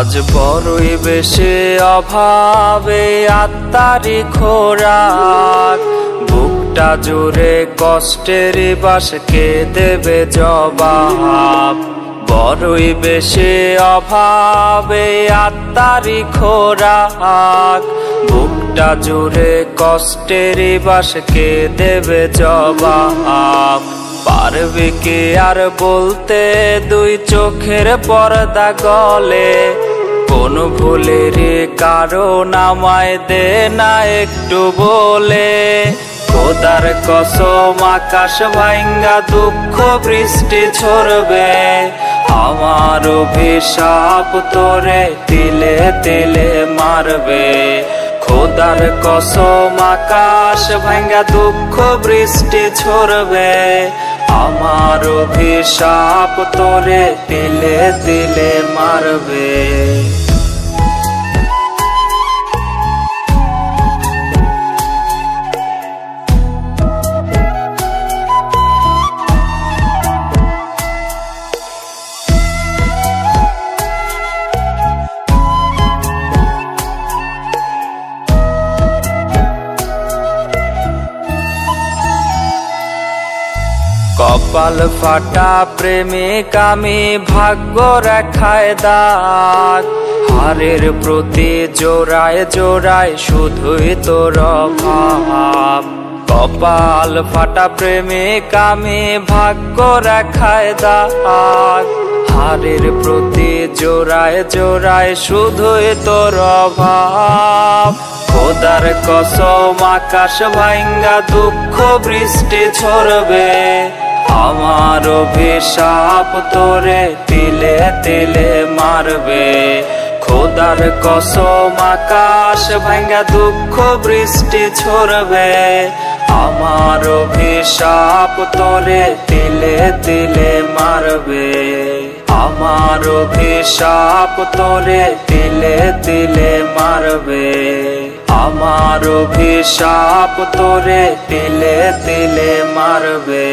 আজ বড়ই বেশি অভাবে আত্মারি খোরাক, বুকটা জুড়ে কষ্টের বাস কে দেবে জবাব। বড়ই বেশি অভাবে আত্মারি খোরাক, বুকটা জুড়ে কষ্টের বাস কে দেবে জবাব। পারবে কি আর বলতে দুই চোখের পর্দা গলে, কোন ভুলের কারণ আমায় দে না একটু বলে। খোদার কসম আকাশ ভাঙ্গা দুঃখ বৃষ্টি ঝরবে, আমার অভিশাপ তোরে তিলে তিলে মারবে। খোদার কসম আকাশ ভাঙ্গা দুঃখ বৃষ্টি ঝরবে, আমার অভিশাপ তোরে তিলে তিলে মারবে। কপাল ফাটা প্রেমিক আমি, ভাগ্য রেখায় দাগ। হারের প্রতি জোড়ায় জোড়ায় শুধুই তোর অভাব। কপাল ফাটা প্রেমিক আমি, ভাগ্য রেখায় দাগ। হারের প্রতি জোড়ায় জোড়ায় শুধুই তোর অভাব। খোদার কসম আকাশ ভাঙ্গা দুঃখ বৃষ্টি ঝরবে, আমার অভিশাপ তোরে তিলে তিলে মারবে। খোদার কসম আকাশ ভাঙ্গা দুঃখ বৃষ্টি ঝরবে, আমার অভিশাপ তোরে তিলে তিলে মারবে। আমার অভিশাপ তোরে তিলে তিলে মারবে। আমার অভিশাপ তোরে তিলে তিলে মারবে।